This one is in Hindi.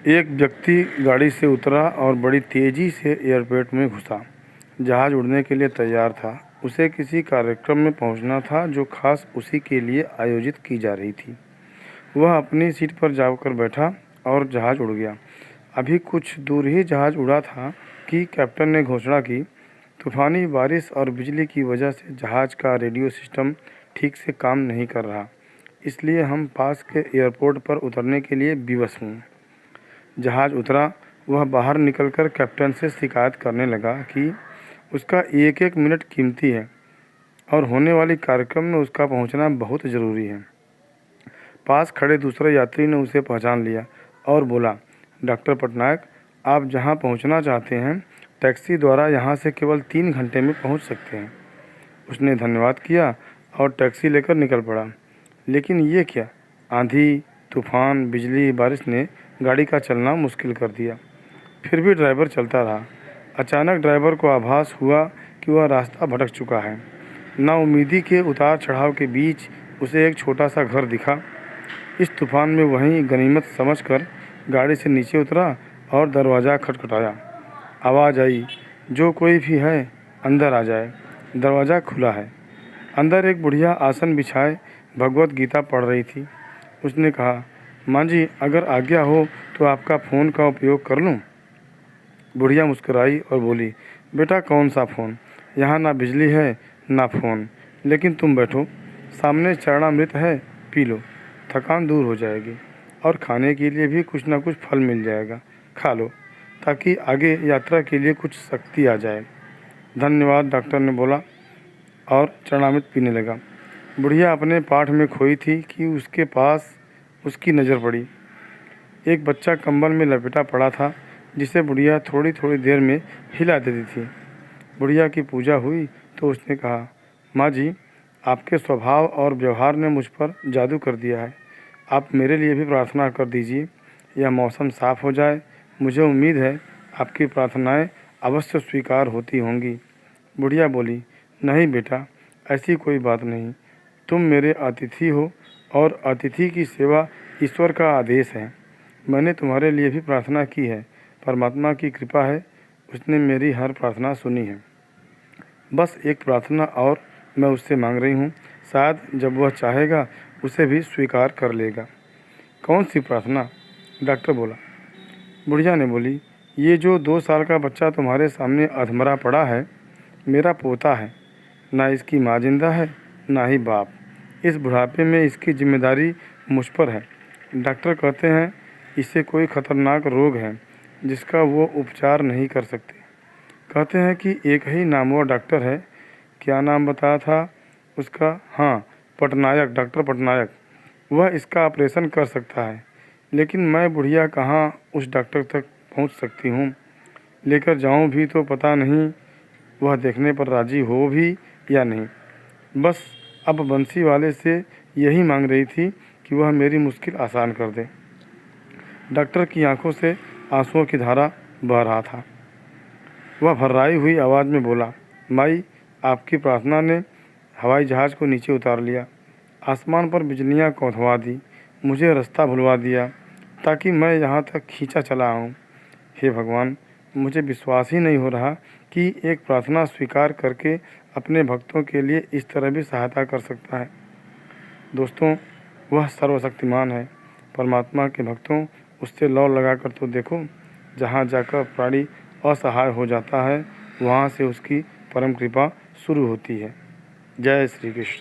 एक व्यक्ति गाड़ी से उतरा और बड़ी तेज़ी से एयरपोर्ट में घुसा। जहाज़ उड़ने के लिए तैयार था। उसे किसी कार्यक्रम में पहुंचना था जो खास उसी के लिए आयोजित की जा रही थी। वह अपनी सीट पर जाकर बैठा और जहाज़ उड़ गया। अभी कुछ दूर ही जहाज़ उड़ा था कि कैप्टन ने घोषणा की, तूफ़ानी बारिश और बिजली की वजह से जहाज़ का रेडियो सिस्टम ठीक से काम नहीं कर रहा, इसलिए हम पास के एयरपोर्ट पर उतरने के लिए विवश हैं। जहाज़ उतरा। वह बाहर निकलकर कैप्टन से शिकायत करने लगा कि उसका एक एक मिनट कीमती है और होने वाली कार्यक्रम में उसका पहुंचना बहुत ज़रूरी है। पास खड़े दूसरे यात्री ने उसे पहचान लिया और बोला, डॉक्टर पटनायक, आप जहां पहुंचना चाहते हैं टैक्सी द्वारा यहां से केवल 3 घंटे में पहुंच सकते हैं। उसने धन्यवाद किया और टैक्सी लेकर निकल पड़ा। लेकिन ये क्या, आंधी, तूफान, बिजली, बारिश ने गाड़ी का चलना मुश्किल कर दिया। फिर भी ड्राइवर चलता रहा। अचानक ड्राइवर को आभास हुआ कि वह रास्ता भटक चुका है। नाउम्मीदी के उतार चढ़ाव के बीच उसे एक छोटा सा घर दिखा। इस तूफान में वहीं गनीमत समझकर गाड़ी से नीचे उतरा और दरवाज़ा खटखटाया। आवाज़ आई, जो कोई भी है अंदर आ जाए। दरवाज़ा खुला है। अंदर एक बुढ़िया आसन बिछाए भगवत गीता पढ़ रही थी। उसने कहा, माँ जी, अगर आज्ञा हो तो आपका फ़ोन का उपयोग कर लूँ। बुढ़िया मुस्कुराई और बोली, बेटा, कौन सा फ़ोन? यहाँ ना बिजली है ना फ़ोन। लेकिन तुम बैठो, सामने चरणामृत है, पी लो, थकान दूर हो जाएगी और खाने के लिए भी कुछ ना कुछ फल मिल जाएगा, खा लो ताकि आगे यात्रा के लिए कुछ शक्ति आ जाए। धन्यवाद, डॉक्टर ने बोला और चरणामृत पीने लगा। बुढ़िया अपने पाठ में खोई थी कि उसके पास उसकी नज़र पड़ी। एक बच्चा कंबल में लपेटा पड़ा था जिसे बुढ़िया थोड़ी थोड़ी देर में हिला देती थी। बुढ़िया की पूजा हुई तो उसने कहा, माँ जी, आपके स्वभाव और व्यवहार ने मुझ पर जादू कर दिया है। आप मेरे लिए भी प्रार्थना कर दीजिए, यह मौसम साफ़ हो जाए। मुझे उम्मीद है आपकी प्रार्थनाएं अवश्य स्वीकार होती होंगी। बुढ़िया बोली, नहीं बेटा, ऐसी कोई बात नहीं। तुम मेरे अतिथि हो और अतिथि की सेवा ईश्वर का आदेश है। मैंने तुम्हारे लिए भी प्रार्थना की है। परमात्मा की कृपा है, उसने मेरी हर प्रार्थना सुनी है। बस एक प्रार्थना और मैं उससे मांग रही हूँ, शायद जब वह चाहेगा उसे भी स्वीकार कर लेगा। कौन सी प्रार्थना? डॉक्टर बोला। बुढ़िया ने बोली, ये जो 2 साल का बच्चा तुम्हारे सामने अधमरा पड़ा है, मेरा पोता है। ना इसकी माँ जिंदा है ना ही बाप। इस बुढ़ापे में इसकी जिम्मेदारी मुझ पर है। डॉक्टर कहते हैं इसे कोई खतरनाक रोग है जिसका वो उपचार नहीं कर सकते। कहते हैं कि एक ही नामवर डॉक्टर है। क्या नाम बताया था उसका? हाँ, पटनायक, डॉक्टर पटनायक। वह इसका ऑपरेशन कर सकता है। लेकिन मैं बुढ़िया कहाँ उस डॉक्टर तक पहुँच सकती हूँ? लेकर जाऊँ भी तो पता नहीं वह देखने पर राज़ी हो भी या नहीं। बस अब बंसी वाले से यही मांग रही थी कि वह मेरी मुश्किल आसान कर दे। डॉक्टर की आंखों से आंसुओं की धारा बह रहा था। वह भर्राई हुई आवाज़ में बोला, माई, आपकी प्रार्थना ने हवाई जहाज़ को नीचे उतार लिया, आसमान पर बिजलियाँ कौंधवा दी, मुझे रास्ता भुलवा दिया ताकि मैं यहाँ तक खींचा चला आऊँ। हे भगवान, मुझे विश्वास ही नहीं हो रहा कि एक प्रार्थना स्वीकार करके अपने भक्तों के लिए इस तरह भी सहायता कर सकता है। दोस्तों, वह सर्वशक्तिमान है। परमात्मा के भक्तों, उससे लौ लगाकर तो देखो। जहाँ जाकर प्राणी असहाय हो जाता है, वहाँ से उसकी परम कृपा शुरू होती है। जय श्री कृष्ण।